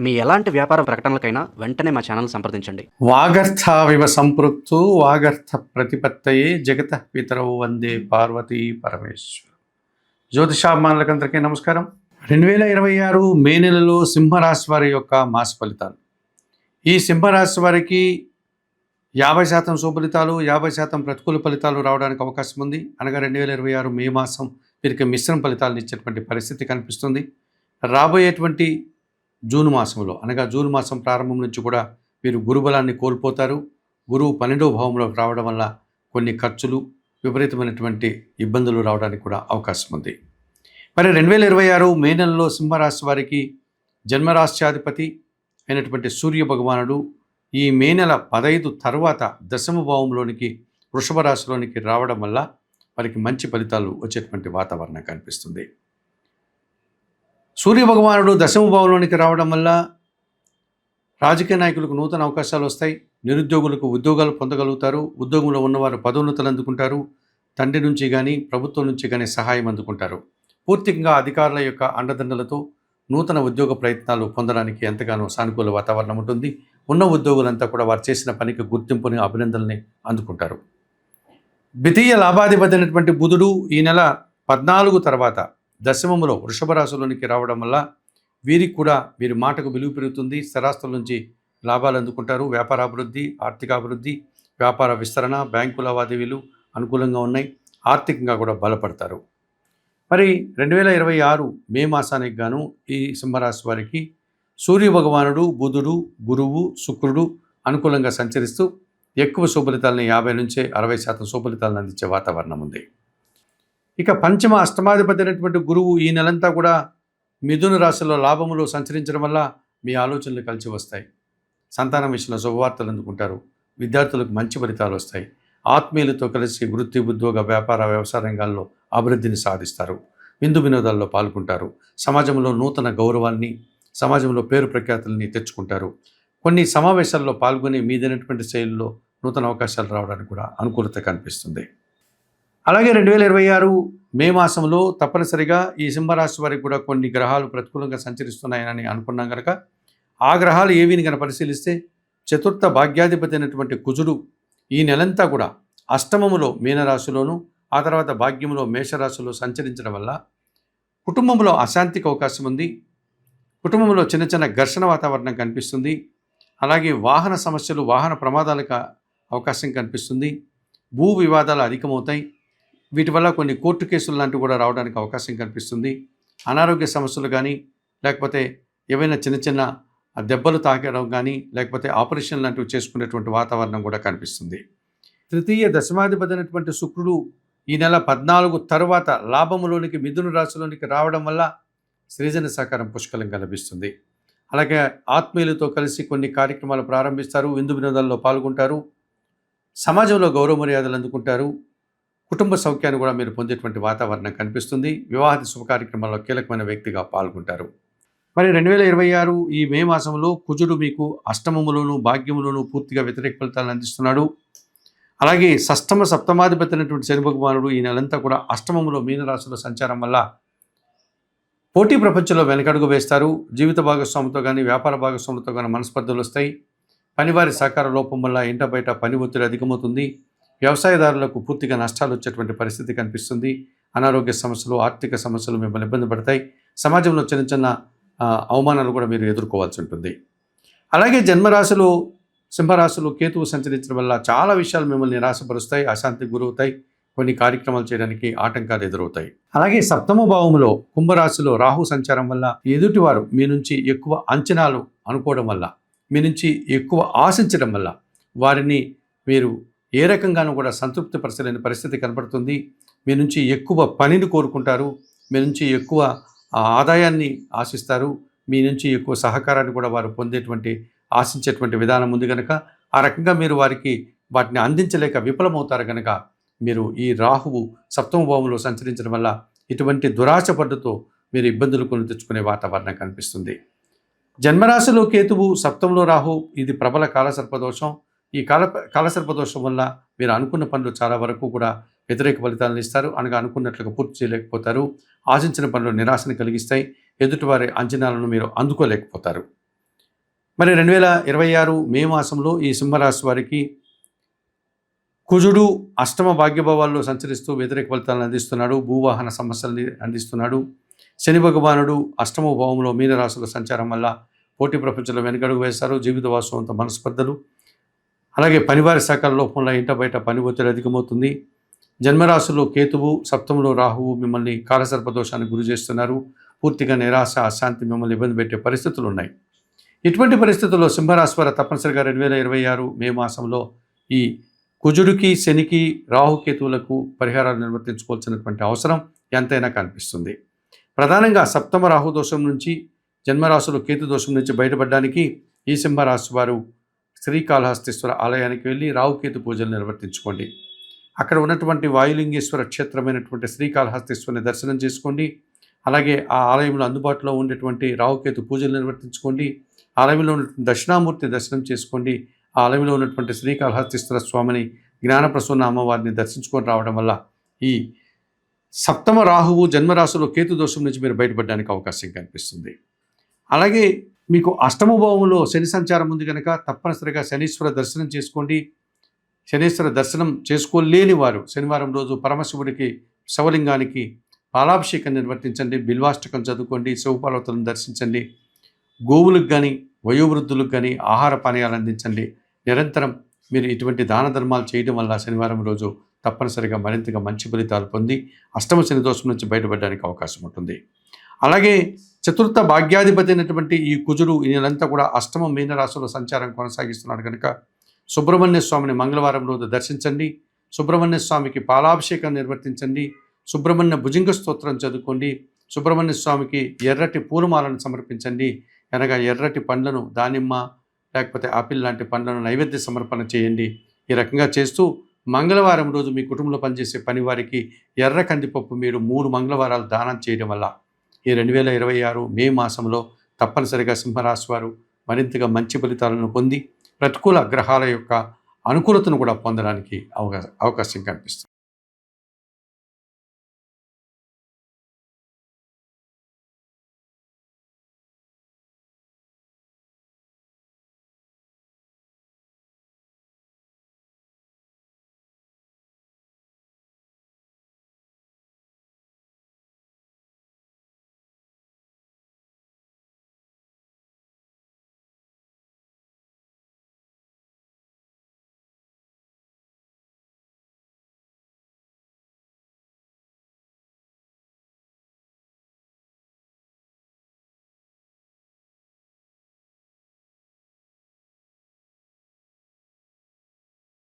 మీ ఎలాంటి వ్యాపార ప్రకటనలకైనా వెంటనే మా ఛానల్ సంప్రదించండి. వాగర్థావివ సంపృక్తు వాగర్థ ప్రతిపత్తయే జగత పితరౌ వందే పార్వతీ పరమేశ్వర. జ్యోతిషాభిమానులకందరికీ నమస్కారం. 2026 మే నెలలో సింహరాశి వారి యొక్క మాస ఫలితాలు. ఈ సింహరాశి వారికి 50% శుభఫలితాలు, 50% ప్రతికూల ఫలితాలు రావడానికి అవకాశం ఉంది. అనగా 2026 మే మాసం వీరికి మిశ్రమ ఫలితాలను ఇచ్చేటువంటి పరిస్థితి కనిపిస్తుంది. రాబోయేటువంటి జూన్ మాసంలో, అనగా జూన్ మాసం ప్రారంభం నుంచి కూడా వీరు గురుబలాన్ని కోల్పోతారు. గురువు 12వ భావంలోకి రావడం వల్ల కొన్ని ఖర్చులు, విపరీతమైనటువంటి ఇబ్బందులు రావడానికి కూడా అవకాశం ఉంది. మరి 2026 మే నెలలో సింహరాశి వారికి జన్మరాశ్యాధిపతి అయినటువంటి సూర్య భగవానుడు ఈ మే నెల 15 తర్వాత దశమ భావంలోనికి, వృషభ రాశిలోనికి రావడం వల్ల వారికి మంచి ఫలితాలు వచ్చేటువంటి వాతావరణం కనిపిస్తుంది. సూర్య భగవానుడు దశమ భావంలోనికి రావడం వల్ల రాజకీయ నాయకులకు నూతన అవకాశాలు వస్తాయి. నిరుద్యోగులకు ఉద్యోగాలు పొందగలుగుతారు. ఉద్యోగంలో ఉన్నవారు పదోన్నతులు అందుకుంటారు. తండ్రి నుంచి కానీ, ప్రభుత్వం నుంచి కానీ సహాయం అందుకుంటారు. పూర్తిగా అధికారుల యొక్క అండదండలతో నూతన ఉద్యోగ ప్రయత్నాలు పొందడానికి ఎంతగానో సానుకూల వాతావరణం ఉంటుంది. ఉన్న ఉద్యోగులంతా కూడా వారు చేసిన పనికి గుర్తింపుని, అభినందనల్ని అందుకుంటారు. ద్వితీయ లాభాధిపతి అయినటువంటి బుధుడు ఈ నెల 14 తర్వాత దశమములో వృషభ రాశిలోనికి రావడం వల్ల వీరికి కూడా వీరి మాటకు విలువ పెరుగుతుంది. స్థిరాస్తుల నుంచి లాభాలు అందుకుంటారు. వ్యాపార అభివృద్ధి, ఆర్థికాభివృద్ధి, వ్యాపార విస్తరణ, బ్యాంకు లావాదేవీలు అనుకూలంగా ఉన్నాయి. ఆర్థికంగా కూడా బలపడతారు. మరి 2026 మే మాసానికి గాను ఈ సింహరాశి వారికి సూర్య భగవానుడు, బుధుడు, గురువు, శుక్రుడు అనుకూలంగా సంచరిస్తూ ఎక్కువ శుభఫలితాలని 50 నుంచి 60% శుభఫలితాలను అందించే వాతావరణం ఉంది. ఇక పంచమ అష్టమాధిపతి అయినటువంటి గురువు ఈ నెలంతా కూడా మిథున రాశిలో లాభములో సంచరించడం వల్ల మీ ఆలోచనలు కలిసి వస్తాయి. సంతానం విషయంలో శుభవార్తలు అందుకుంటారు. విద్యార్థులకు మంచి ఫలితాలు వస్తాయి. ఆత్మీయులతో కలిసి వృత్తి, ఉద్యోగ, వ్యాపార, వ్యవసాయ రంగాల్లో అభివృద్ధిని సాధిస్తారు. విందు వినోదాల్లో పాల్గొంటారు. సమాజంలో నూతన గౌరవాన్ని, సమాజంలో పేరు ప్రఖ్యాతుల్ని తెచ్చుకుంటారు. కొన్ని సమావేశాల్లో పాల్గొని మీదైనటువంటి శైలిలో నూతన అవకాశాలు రావడానికి కూడా అనుకూలత కనిపిస్తుంది. అలాగే 2026 మే మాసంలో తప్పనిసరిగా ఈ సింహరాశి వారికి కూడా కొన్ని గ్రహాలు ప్రతికూలంగా సంచరిస్తున్నాయని అనుకున్నాం కనుక ఆ గ్రహాలు ఏవిని కనుక పరిశీలిస్తే చతుర్థ భాగ్యాధిపతి అయినటువంటి కుజుడు ఈ నెలంతా కూడా అష్టమములో మీనరాశిలోను, ఆ తర్వాత భాగ్యములో మేషరాశిలో సంచరించడం వల్ల కుటుంబంలో అశాంతికి అవకాశం ఉంది. కుటుంబంలో చిన్న చిన్న ఘర్షణ వాతావరణం కనిపిస్తుంది. అలాగే వాహన సమస్యలు, వాహన ప్రమాదాలకు అవకాశం కనిపిస్తుంది. భూ వివాదాలు అధికమవుతాయి. వీటి వల్ల కొన్ని కోర్టు కేసులు లాంటివి కూడా రావడానికి అవకాశం కనిపిస్తుంది. అనారోగ్య సమస్యలు కానీ, లేకపోతే ఏవైనా చిన్న చిన్న దెబ్బలు తాకడం కానీ, లేకపోతే ఆపరేషన్ లాంటివి చేసుకునేటువంటి వాతావరణం కూడా కనిపిస్తుంది. తృతీయ దశమాధిపతి అయినటువంటి శుక్రుడు ఈ నెల 14 తర్వాత లాభములోనికి, మిథున రాశిలోనికి రావడం వల్ల సృజన సహకారం పుష్కలంగా లభిస్తుంది. అలాగే ఆత్మీయులతో కలిసి కొన్ని కార్యక్రమాలు ప్రారంభిస్తారు. విందు వినోదాల్లో పాల్గొంటారు. సమాజంలో గౌరవ మర్యాదలు అందుకుంటారు. కుటుంబ సౌఖ్యాన్ని కూడా మీరు పొందేటువంటి వాతావరణం కనిపిస్తుంది. వివాహాది శుభ కార్యక్రమాల్లో కీలకమైన వ్యక్తిగా పాల్గొంటారు. మరి 2026 ఈ మే మాసంలో కుజుడు మీకు అష్టమములోను, భాగ్యములోను పూర్తిగా వ్యతిరేక ఫలితాలను అందిస్తున్నాడు. అలాగే షష్టమ సప్తమాధిపతి అయినటువంటి శని భగవానుడు ఈ నెలంతా కూడా అష్టమములో మీనరాశిలో సంచారం వల్ల పోటీ ప్రపంచంలో వెనకడుగు వేస్తారు. జీవిత భాగస్వామితో కానీ, వ్యాపార భాగస్వామితో కానీ మనస్పర్ధలు వస్తాయి. పనివారి సహకార లోపం వల్ల ఇంట బయట పని ఒత్తిడి అధికమవుతుంది. వ్యవసాయదారులకు పూర్తిగా నష్టాలు వచ్చేటువంటి పరిస్థితి కనిపిస్తుంది. అనారోగ్య సమస్యలు, ఆర్థిక సమస్యలు మిమ్మల్ని ఇబ్బంది పడతాయి. సమాజంలో చిన్న చిన్న అవమానాలు కూడా మీరు ఎదుర్కోవాల్సి ఉంటుంది. అలాగే జన్మరాశిలో సింహరాశిలో కేతువు సంచరించడం వల్ల చాలా విషయాలు మిమ్మల్ని నిరాశపరుస్తాయి, అశాంతికి గురవుతాయి. కొన్ని కార్యక్రమాలు చేయడానికి ఆటంకాలు ఎదురవుతాయి. అలాగే సప్తమ భావంలో కుంభరాశిలో రాహు సంచారం వల్ల ఎదుటివారు మీ నుంచి ఎక్కువ అంచనాలు అనుకోవడం వల్ల, మీ నుంచి ఎక్కువ ఆశించడం వల్ల వారిని మీరు ఏ రకంగానూ కూడా సంతృప్తి పరచలేని పరిస్థితి కనబడుతుంది. మీ నుంచి ఎక్కువ పనిని కోరుకుంటారు. మీ నుంచి ఎక్కువ ఆదాయాన్ని ఆశిస్తారు. మీ నుంచి ఎక్కువ సహకారాన్ని కూడా వారు పొందేటువంటి, ఆశించేటువంటి విధానం ఉంది కనుక ఆ రకంగా మీరు వారికి వాటిని అందించలేక విఫలమవుతారు కనుక మీరు ఈ రాహువు సప్తమ భావంలో సంచరించడం వల్ల ఇటువంటి దురాశ పడ్డతో మీరు ఇబ్బందులు కొని తెచ్చుకునే వాతావరణం కనిపిస్తుంది. జన్మరాశిలో కేతువు, సప్తంలో రాహు, ఇది ప్రబల కాలసర్పదోషం. ఈ కాలసర్పదోషం వల్ల మీరు అనుకున్న పనులు చాలా వరకు కూడా వ్యతిరేక ఫలితాలను ఇస్తారు. అనగా అనుకున్నట్లుగా పూర్తి చేయలేకపోతారు. ఆశించిన పనులు నిరాశను కలిగిస్తాయి. ఎదుటివారి అంచనాలను మీరు అందుకోలేకపోతారు. మరి 2026 మే మాసంలో ఈ సింహరాశి వారికి కుజుడు అష్టమ భాగ్యభావాల్లో సంచరిస్తూ వ్యతిరేక ఫలితాలను అందిస్తున్నాడు. భూవాహన సమస్యల్ని అందిస్తున్నాడు. శని భగవానుడు అష్టమ భావంలో మీనరాశుల సంచారం వల్ల పోటీ ప్రపంచంలో వెనుకడుగు వేస్తారు. జీవిత వాస్తవంతో మనస్పర్ధలు, అలాగే పనివారి శాఖల లోపంలో ఇంట బయట పని ఒత్తిడి అధికమవుతుంది. జన్మరాశుల్లో కేతువు, సప్తమంలో రాహువు మిమ్మల్ని కాలసర్పదోషానికి గురి చేస్తున్నారు. పూర్తిగా నిరాశ, అశాంతి మిమ్మల్ని ఇబ్బంది పెట్టే పరిస్థితులు ఉన్నాయి. ఇటువంటి పరిస్థితుల్లో సింహరాశి వారు తప్పనిసరిగా 2026 మే మాసంలో ఈ కుజుడికి, శనికి, రాహుకేతువులకు పరిహారాలు నిర్వర్తించుకోవాల్సినటువంటి అవసరం ఎంతైనా కనిపిస్తుంది. ప్రధానంగా సప్తమ రాహు దోషం నుంచి, జన్మరాశులు కేతు దోషం నుంచి బయటపడడానికి ఈ సింహరాశి వారు శ్రీకాళహస్తీశ్వర ఆలయానికి వెళ్ళి రాహుకేతు పూజలు నిర్వర్తించుకోండి. అక్కడ ఉన్నటువంటి వాయులింగేశ్వర క్షేత్రమైనటువంటి శ్రీకాళహస్తీశ్వరుని దర్శనం చేసుకోండి. అలాగే ఆ ఆలయంలో అందుబాటులో ఉండేటువంటి రాహుకేతు పూజలు నిర్వర్తించుకోండి. ఆలయంలో ఉన్నటువంటి దక్షిణామూర్తి దర్శనం చేసుకోండి. ఆ ఆలయంలో ఉన్నటువంటి శ్రీకాళహస్తీశ్వర స్వామిని, జ్ఞానప్రసన్న అమ్మవారిని దర్శించుకొని రావడం వల్ల ఈ సప్తమ రాహువు జన్మరాశిలో కేతు దోషం నుంచి మీరు బయటపడడానికి అవకాశం కనిపిస్తుంది. అలాగే మీకు అష్టమ భావంలో శని సంచారం ఉంది కనుక తప్పనిసరిగా శనీశ్వర దర్శనం చేసుకోండి. శనీశ్వర దర్శనం చేసుకోలేని వారు శనివారం రోజు పరమశివుడికి, శివలింగానికి పాలాభిషేకం నిర్వర్తించండి. బిల్వాష్టకం చదువుకోండి. శివపార్వతులను దర్శించండి. గోవులకు కానీ, వయోవృద్ధులకు కానీ ఆహార పానీయాలు అందించండి. నిరంతరం మీరు ఇటువంటి దాన ధర్మాలు చేయడం వల్ల శనివారం రోజు తప్పనిసరిగా మరింతగా మంచి ఫలితాలు పొంది అష్టమ శని దోషం నుంచి బయటపడడానికి అవకాశం ఉంటుంది. అలాగే చతుర్థ భాగ్యాధిపతి అయినటువంటి ఈ కుజుడు ఈ నెలంతా కూడా అష్టమ మీనరాశిలో సంచారం కొనసాగిస్తున్నాడు కనుక సుబ్రహ్మణ్య స్వామిని మంగళవారం రోజు దర్శించండి. సుబ్రహ్మణ్య స్వామికి పాలాభిషేకం నిర్వర్తించండి. సుబ్రహ్మణ్య భుజంగ స్తోత్రం చదువుకోండి. సుబ్రహ్మణ్య స్వామికి ఎర్రటి పూలమాలను సమర్పించండి. అనగా ఎర్రటి పండ్లను, దానిమ్మ లేకపోతే ఆపిల్ లాంటి పండ్లను నైవేద్య సమర్పణ చేయండి. ఈ రకంగా చేస్తూ మంగళవారం రోజు మీ కుటుంబంలో పనిచేసే పనివారికి ఎర్ర కందిపప్పు మీరు 3 మంగళవారాలు దానం చేయడం వల్ల ఈ 2026 మే మాసంలో తప్పనిసరిగా సింహరాశి వారు మరింతగా మంచి ఫలితాలను పొంది ప్రతికూల గ్రహాల యొక్క అనుకూలతను కూడా పొందడానికి అవకాశం కనిపిస్తుంది.